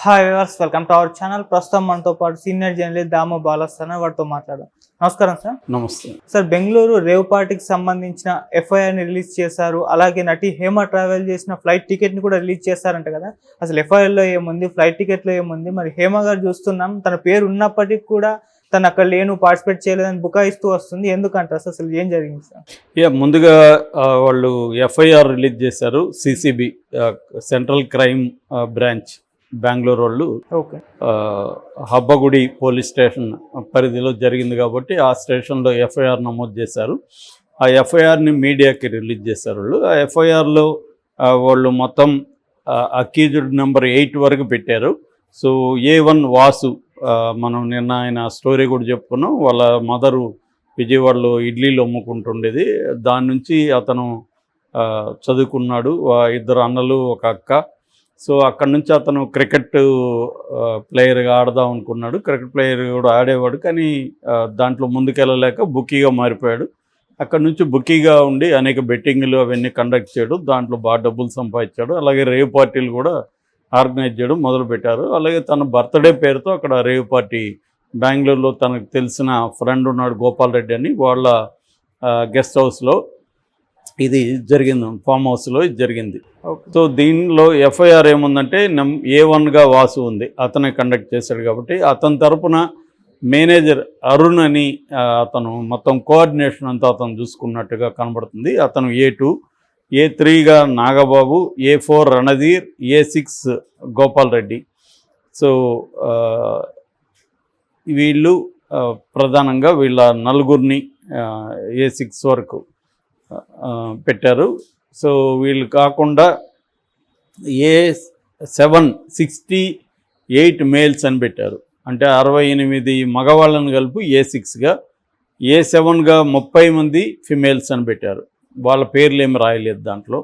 Hi viewers, welcome to our channel. ప్రస్తుతం మనతో పాటు సీనియర్ జర్నలిస్ట్ దాము బాలస్తాన వారితో మాట్లాడదాం. నమస్కారం సార్. నమస్తే సార్, బెంగళూరు రేవ్ పార్టీకి సంబంధించిన ఎఫ్ఐఆర్ని రిలీజ్ చేశారు. అలాగే నటి హేమ ట్రావెల్ చేసిన ఫ్లైట్ టికెట్ని కూడా రిలీజ్ చేశారంట కదా. అసలు ఎఫ్ఐఆర్లో ఏముంది, ఫ్లైట్ టికెట్లో ఏముంది? మరి హేమ గారు చూస్తున్నాం తన పేరు ఉన్నప్పటికీ కూడా తను అక్కడ లేను, పార్టిసిపేట్ చేయలేదని బుకాయిస్తూ వస్తుంది. ఎందుకంటారు అసలు ఏం జరిగింది సార్? ముందుగా వాళ్ళు ఎఫ్ఐఆర్ రిలీజ్ చేశారు. CCB central crime branch Bengaluru వాళ్ళు హబ్బగుడి పోలీస్ స్టేషన్ పరిధిలో జరిగింది కాబట్టి ఆ స్టేషన్లో ఎఫ్ఐఆర్ నమోదు చేశారు. ఆ ఎఫ్ఐఆర్ని మీడియాకి రిలీజ్ చేశారు వాళ్ళు. ఆ ఎఫ్ఐఆర్లో వాళ్ళు మొత్తం అక్యూజ్డ్ నెంబర్ 8 వరకు పెట్టారు. సో A1 వాసు, మనం నిన్న ఆయన స్టోరీ కూడా చెప్పుకున్నాం. వాళ్ళ మదరు విజయవాడలో ఇడ్లీలు అమ్ముకుంటుండేది. దాని నుంచి అతను చదువుకున్నాడు. 2 అన్నలు, ఒక అక్క. సో అక్కడి నుంచి అతను క్రికెట్ ప్లేయర్గా ఆడదాం అనుకున్నాడు. క్రికెట్ ప్లేయర్ కూడా ఆడేవాడు, కానీ దాంట్లో ముందుకెళ్ళలేక బుకీగా మారిపోయాడు. అక్కడి నుంచి బుకీగా ఉండి అనేక బెట్టింగ్లు అవన్నీ కండక్ట్ చేయడం, దాంట్లో బాగా డబ్బులు సంపాదించాడు. అలాగే రేవ్ పార్టీలు కూడా ఆర్గనైజ్ చేయడం మొదలుపెట్టారు. అలాగే తన బర్త్డే పేరుతో అక్కడ రేవ్ పార్టీ బెంగళూరులో తనకు తెలిసిన ఫ్రెండ్ ఉన్నాడు గోపాల్ రెడ్డి అని, వాళ్ళ గెస్ట్ హౌస్లో ఇది జరిగింది, ఫామ్ హౌస్లో ఇది జరిగింది. సో దీనిలో ఎఫ్ఐఆర్ ఏముందంటే A1గా వాసు ఉంది, అతనే కండక్ట్ చేశాడు కాబట్టి అతని తరపున మేనేజర్ అరుణ్ అని అతను మొత్తం కోఆర్డినేషన్ అంతా అతను చూసుకున్నట్టుగా కనబడుతుంది. అతను A2, A3గా Nagababu, A4 Ranadheer, A6 Gopal Reddy. So వీళ్ళు ప్రధానంగా వీళ్ళ నలుగురిని A6 వరకు పెట్టారు. సో వీళ్ళు కాకుండా A7 68 మేల్స్ అని పెట్టారు. అంటే 68 మగవాళ్ళని కలిపి A6గా, A7గా 30 మంది ఫిమేల్స్ అని పెట్టారు. వాళ్ళ పేర్లు ఏమి రాయలేదు దాంట్లో.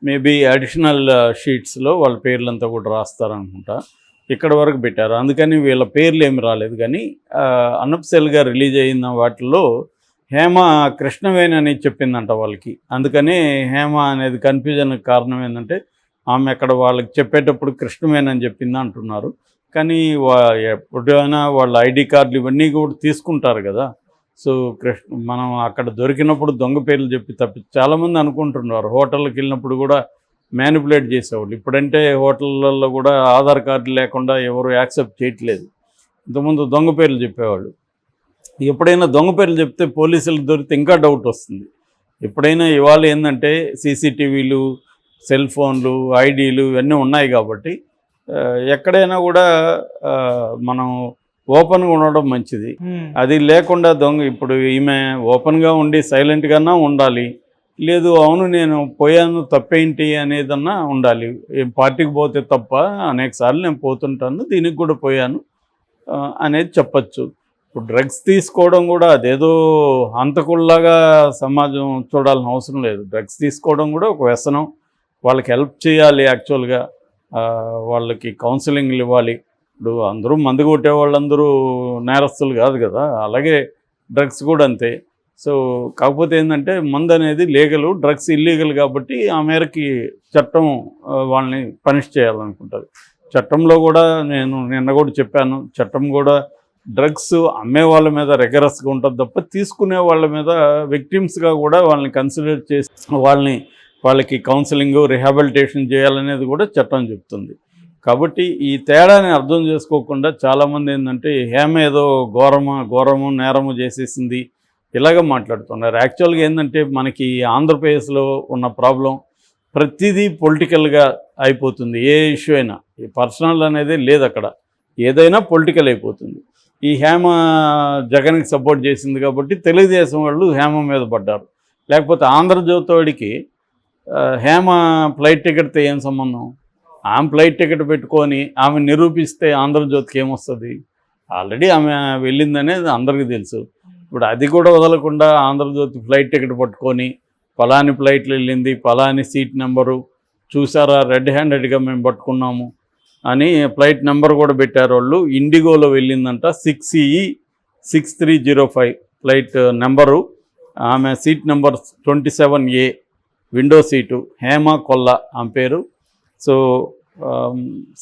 మేబీ అడిషనల్ షీట్స్లో వాళ్ళ పేర్లంతా కూడా రాస్తారనుకుంటా. ఇక్కడ వరకు పెట్టారు, అందుకని వీళ్ళ పేర్లు ఏమి రాలేదు. కానీ అనఫిషియల్గా రిలీజ్ అయిన వాటిల్లో హేమ కృష్ణవేణి అని చెప్పిందంట వాళ్ళకి. అందుకని హేమ అనేది కన్ఫ్యూజన్కి కారణం ఏంటంటే ఆమె అక్కడ వాళ్ళకి చెప్పేటప్పుడు కృష్ణవేణి అని చెప్పింది అంటున్నారు. కానీ ఎప్పుడైనా వాళ్ళ ఐడి కార్డులు ఇవన్నీ కూడా తీసుకుంటారు కదా. సో మనం అక్కడ దొరికినప్పుడు దొంగ పేర్లు చెప్పి చాలామంది అనుకుంటున్నారు. హోటల్కి వెళ్ళినప్పుడు కూడా మ్యానిపులేట్ చేసేవాళ్ళు. ఇప్పుడంటే హోటళ్ళల్లో కూడా ఆధార్ కార్డు లేకుండా ఎవరు యాక్సెప్ట్ చేయట్లేదు. ఇంతకుముందు దొంగ పేర్లు చెప్పేవాళ్ళు. ఎప్పుడైనా దొంగ పేర్లు చెప్తే పోలీసులకు దొరికితే ఇంకా డౌట్ వస్తుంది. ఎప్పుడైనా ఇవాళ ఏంటంటే సీసీటీవీలు, సెల్ ఫోన్లు, ఐడీలు ఇవన్నీ ఉన్నాయి కాబట్టి ఎక్కడైనా కూడా మనం ఓపెన్గా ఉండడం మంచిది. అది లేకుండా ఇప్పుడు ఈమె ఓపెన్గా ఉండి సైలెంట్గానే ఉండాలి. లేదు అవును నేను పోయాను తప్పేంటి అనేదన్నా ఉండాలి. పార్టీకి పోతే తప్ప, అనేకసార్లు నేను పోతుంటాను, దీనికి కూడా పోయాను అనేది చెప్పచ్చు. ఇప్పుడు డ్రగ్స్ తీసుకోవడం కూడా అదేదో హంతకుల్లాగా సమాజం చూడాల్సిన అవసరం లేదు. డ్రగ్స్ తీసుకోవడం కూడా ఒక వ్యసనం. వాళ్ళకి హెల్ప్ చేయాలి. యాక్చువల్గా వాళ్ళకి కౌన్సిలింగ్లు ఇవ్వాలి. ఇప్పుడు అందరూ మందు కొట్టే వాళ్ళందరూ నేరస్తులు కాదు కదా, అలాగే డ్రగ్స్ కూడా అంతే. సో కాకపోతే ఏంటంటే మందు అనేది లీగల్, డ్రగ్స్ ఇల్లీగల్ కాబట్టి ఆ మేరకి చట్టం వాళ్ళని పనిష్ చేయాలనుకుంటుంది. చట్టంలో కూడా నేను నిన్న కూడా చెప్పాను, చట్టం కూడా డ్రగ్స్ అమ్మే వాళ్ళ మీద రెగరస్గా ఉంటుంది తప్ప తీసుకునే వాళ్ళ మీద విక్టిమ్స్గా కూడా వాళ్ళని కన్సిడర్ చేసి వాళ్ళకి కౌన్సిలింగ్, రిహాబిలిటేషన్ చేయాలనేది కూడా చట్టం చెప్తుంది. కాబట్టి ఈ తేడాని అర్థం చేసుకోకుండా చాలామంది ఏంటంటే హేమ ఏదో ఘోరము నేరము చేసేసింది ఇలాగ మాట్లాడుతున్నారు. యాక్చువల్గా ఏంటంటే మనకి ఆంధ్రప్రదేశ్లో ఉన్న ప్రాబ్లం ప్రతిదీ పొలిటికల్గా అయిపోతుంది. ఏ ఇష్యూ అయినా ఈ పర్సనల్ అనేది లేదు, అక్కడ ఏదైనా పొలిటికల్ అయిపోతుంది. ఈ హేమ జగన్కి సపోర్ట్ చేసింది కాబట్టి తెలుగుదేశం వాళ్ళు హేమ మీద పడ్డారు. లేకపోతే ఆంధ్రజ్యోతి వాడికి హేమ ఫ్లైట్ టికెట్తో ఏం సంబంధం? ఆమె ఫ్లైట్ టికెట్ పెట్టుకొని ఆమె నిరూపిస్తే ఆంధ్రజ్యోతికి ఏమొస్తుంది? ఆల్రెడీ ఆమె వెళ్ళిందనేది అందరికీ తెలుసు. ఇప్పుడు అది కూడా వదలకుండా ఆంధ్రజ్యోతి ఫ్లైట్ టికెట్ పట్టుకొని పలాని ఫ్లైట్లు వెళ్ళింది, పలాని సీట్ నెంబరు చూసారా, రెడ్ హ్యాండెడ్గా మేము పట్టుకున్నాము అని ఫ్లైట్ నెంబర్ కూడా పెట్టారు వాళ్ళు. ఇండిగోలో వెళ్ళిందంట, 6E6305 ఫ్లైట్ నెంబరు. ఆమె seat number 27A, window seat, Hema Kolla ఆమె పేరు. సో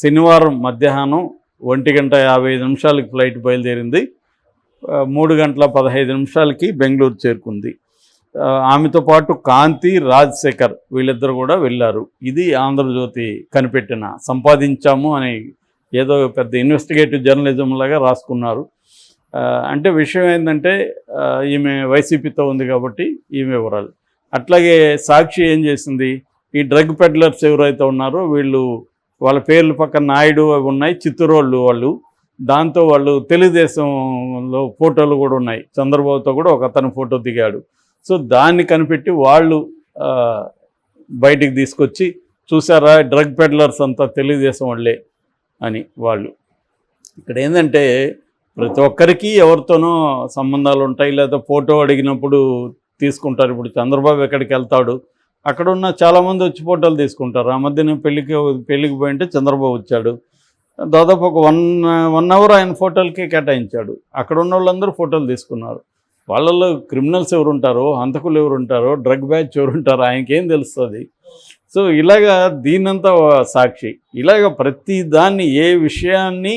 శనివారం మధ్యాహ్నం 1:55 ఫ్లైట్ బయలుదేరింది. 3:15 బెంగళూరు చేరుకుంది. ఆమెతో పాటు కాంతి, రాజశేఖర్ వీళ్ళిద్దరు కూడా వెళ్ళారు. ఇది ఆంధ్రజ్యోతి కనిపెట్టిన సంపాదించాము అని ఏదో పెద్ద ఇన్వెస్టిగేటివ్ జర్నలిజం లాగా రాసుకున్నారు. అంటే విషయం ఏంటంటే ఈమె వైసీపీతో ఉంది కాబట్టి ఈమె వివరాలు. అట్లాగే సాక్షి ఏం చేసింది, ఈ డ్రగ్ పెడ్లర్స్ ఎవరైతే ఉన్నారో వీళ్ళు వాళ్ళ పేర్లు పక్కన నాయుడు అవి ఉన్నాయి, చిత్తూరోళ్ళు వాళ్ళు. దాంతో వాళ్ళు తెలుగుదేశంలో ఫోటోలు కూడా ఉన్నాయి, చంద్రబాబుతో కూడా ఒక అతను ఫోటో దిగాడు. సో దాన్ని కనిపెట్టి వాళ్ళు బయటికి తీసుకొచ్చి చూసారా డ్రగ్ పెడ్లర్స్ అంతా తెలుగుదేశం వాళ్ళే అని వాళ్ళు. ఇక్కడ ఏంటంటే ప్రతి ఒక్కరికి ఎవరితోనో సంబంధాలు ఉంటాయి, లేదా ఫోటో అడిగినప్పుడు తీసుకుంటారు. ఇప్పుడు చంద్రబాబు ఎక్కడికి వెళ్తాడు, అక్కడ ఉన్న చాలామంది వచ్చి ఫోటోలు తీసుకుంటారు. ఆ మధ్యన పెళ్ళికి పోయింటే చంద్రబాబు వచ్చాడు, దాదాపు ఒక 1 అవర్ ఆయన ఫోటోలకి కేటాయించాడు. అక్కడ ఉన్న వాళ్ళందరూ ఫోటోలు తీసుకున్నారు. వాళ్ళల్లో క్రిమినల్స్ ఎవరు ఉంటారో, హంతకులు ఎవరు ఉంటారో, డ్రగ్ బ్యాచ్ ఎవరు ఉంటారో ఆయనకేం తెలుస్తుంది. సో ఇలాగా దీన్నంతా సాక్షి ఇలాగ ప్రతి దాన్ని ఏ విషయాన్ని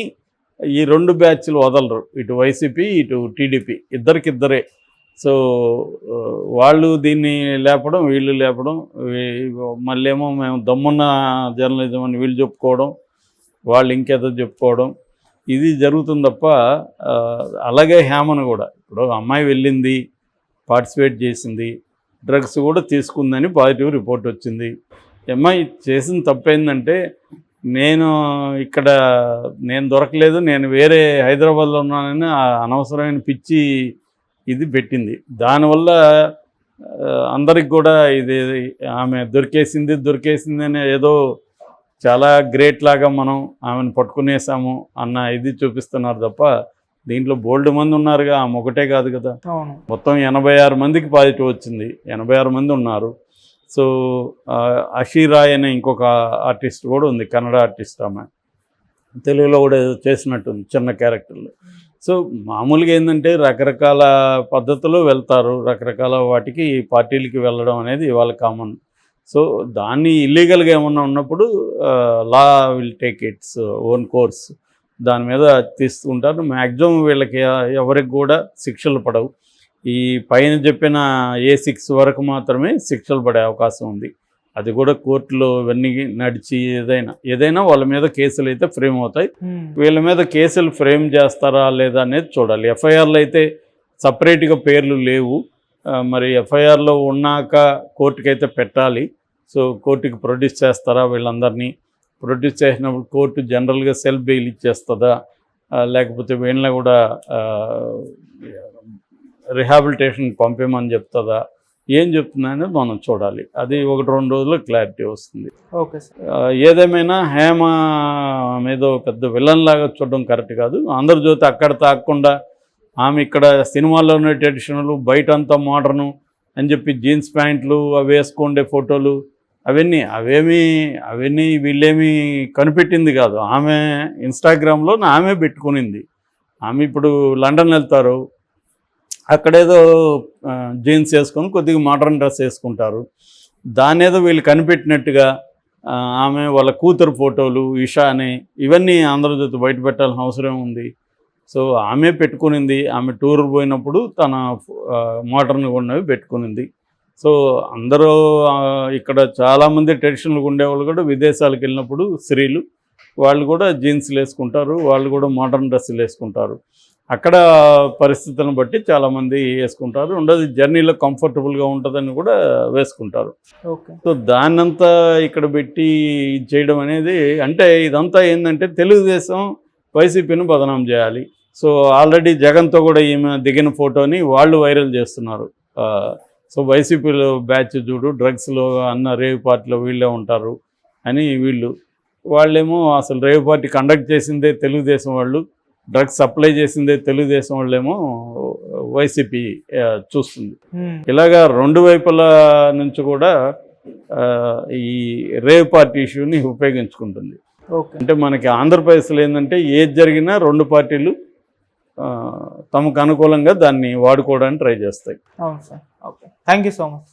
ఈ 2 బ్యాచ్లు వదలరు, ఇటు వైసీపీ ఇటు టీడీపీ ఇద్దరికిద్దరే. సో వాళ్ళు దీన్ని లేపడం, వీళ్ళు లేపడం, మళ్ళీ ఏమో మేము దమ్మున్న జర్నలిజం అని వీళ్ళు చెప్పుకోవడం, వాళ్ళు ఇంకేదో చెప్పుకోవడం, ఇది జరుగుతుంది తప్ప. అలాగే హేమను కూడా ఇప్పుడు అమ్మాయి వెళ్ళింది, పార్టిసిపేట్ చేసింది, డ్రగ్స్ కూడా తీసుకుందని పాజిటివ్ రిపోర్ట్ వచ్చింది. అమ్మాయి చేసిన తప్పేందంటే నేను దొరకలేదు, నేను వేరే హైదరాబాద్లో ఉన్నానని అనవసరమైన పిచ్చి ఇది పెట్టింది. దానివల్ల అందరికి కూడా ఇది ఆమె దొరికేసింది అని ఏదో చాలా గ్రేట్ లాగా మనం ఆమెను పట్టుకునేసాము అన్న ఇది చూపిస్తున్నారు తప్ప దీంట్లో బోల్డ్ మంది ఉన్నారుగా, ఆమె ఒకటే కాదు కదా. మొత్తం 86 మందికి పాజిటివ్ వచ్చింది, 86 మంది ఉన్నారు. సో అషీరాయ్ అనే ఇంకొక ఆర్టిస్ట్ కూడా ఉంది, కన్నడ ఆర్టిస్ట్. ఆమె తెలుగులో కూడా చేసినట్టుంది చిన్న క్యారెక్టర్లు. సో మామూలుగా ఏంటంటే రకరకాల పద్ధతులు వెళ్తారు, రకరకాల వాటికి పార్టీలకి వెళ్ళడం అనేది వాళ్ళ కామన్. సో దాన్ని ఇల్లీగల్గా ఏమన్నా ఉన్నప్పుడు law will take its own course, దాని మీద తీసుకుంటారు. మ్యాక్సిమం వీళ్ళకి ఎవరికి కూడా శిక్షలు పడవు. ఈ పైన చెప్పిన A6 వరకు మాత్రమే శిక్షలు పడే అవకాశం ఉంది. అది కూడా కోర్టులో ఇవన్నీ నడిచి ఏదైనా వాళ్ళ మీద కేసులు అయితే ఫ్రేమ్ అవుతాయి. వీళ్ళ మీద కేసులు ఫ్రేమ్ చేస్తారా లేదా అనేది చూడాలి. ఎఫ్ఐఆర్లు అయితే సపరేట్గా పేర్లు లేవు, మరి ఎఫ్ఐఆర్లో ఉన్నాక కోర్టుకైతే పెట్టాలి. సో కోర్టుకి ప్రొడ్యూస్ చేస్తారా, వీళ్ళందరినీ ప్రొడ్యూస్ చేసినప్పుడు కోర్టు జనరల్గా సెల్ఫ్ బెయిల్ ఇచ్చేస్తుందా, లేకపోతే వీళ్ళని కూడా రిహాబిలిటేషన్ పంపేమని చెప్తుందా, ఏం చెప్తుందా అనేది మనం చూడాలి. అది 1-2 రోజుల్లో క్లారిటీ వస్తుంది. Okay sir. ఏదేమైనా హేమ మీద పెద్ద విలన్ లాగా చూడడం కరెక్ట్ కాదు. ఆంధ్రజ్యోతి అక్కడ తాకుండా ఆమె ఇక్కడ సినిమాల్లోనే ట్రెడిషనల్, బయట అంతా మోడర్ను అని చెప్పి జీన్స్ ప్యాంట్లు అవి వేసుకుండే ఫోటోలు అవన్నీ వీళ్ళేమీ కనిపెట్టింది కాదు. ఆమె ఇన్స్టాగ్రామ్లో ఆమె పెట్టుకునింది. ఆమె ఇప్పుడు లండన్ వెళ్తారు, అక్కడేదో జీన్స్ వేసుకొని కొద్దిగా మోడర్న్ డ్రెస్ వేసుకుంటారు. దానేదో వీళ్ళు కనిపెట్టినట్టుగా ఆమె వాళ్ళ కూతురు ఫోటోలు ఇషా అని ఇవన్నీ ఆంధ్రజ్యోతి బయట పెట్టాల్సిన అవసరం ఉంది. సో ఆమె పెట్టుకునింది, ఆమె టూర్ పోయినప్పుడు తన మోడర్న్గా ఉన్నవి పెట్టుకునింది. సో అందరూ ఇక్కడ చాలామంది ట్రెడిషనల్గా ఉండేవాళ్ళు కూడా విదేశాలకు వెళ్ళినప్పుడు స్త్రీలు వాళ్ళు కూడా జీన్స్లు వేసుకుంటారు, వాళ్ళు కూడా మోడర్న్ డ్రెస్సులు వేసుకుంటారు. అక్కడ పరిస్థితులను బట్టి చాలామంది వేసుకుంటారు, ఉండదు జర్నీలో కంఫర్టబుల్గా ఉంటుందని కూడా వేసుకుంటారు. సో దాన్నంతా ఇక్కడ పెట్టి చేయడం అనేది అంటే ఇదంతా ఏంటంటే తెలుగుదేశం వైసీపీని బదనాం చేయాలి. సో ఆల్రెడీ జగన్తో కూడా ఈమె దిగిన ఫోటోని వాళ్ళు వైరల్ చేస్తున్నారు. సో వైసీపీలో బ్యాచ్ చూడు, డ్రగ్స్లో అన్న రేవ్ పార్టీలో వీళ్ళే ఉంటారు అని వాళ్ళేమో అసలు రేవ్ పార్టీ కండక్ట్ చేసిందే తెలుగుదేశం వాళ్ళు, డ్రగ్స్ సప్లై చేసిందే తెలుగుదేశం వాళ్ళేమో వైసీపీ చూస్తుంది. ఇలాగా 2 వైపుల నుంచి కూడా ఈ రేవ్ పార్టీ ఇష్యూని ఉపయోగించుకుంటుంది. అంటే మనకి ఆంధ్రప్రదేశ్లో ఏంటంటే ఏది జరిగినా 2 పార్టీలు తమకు అనుకూలంగా దాన్ని వాడుకోవడానికి ట్రై చేస్తాయి. అవును sir. Okay, thank you so much.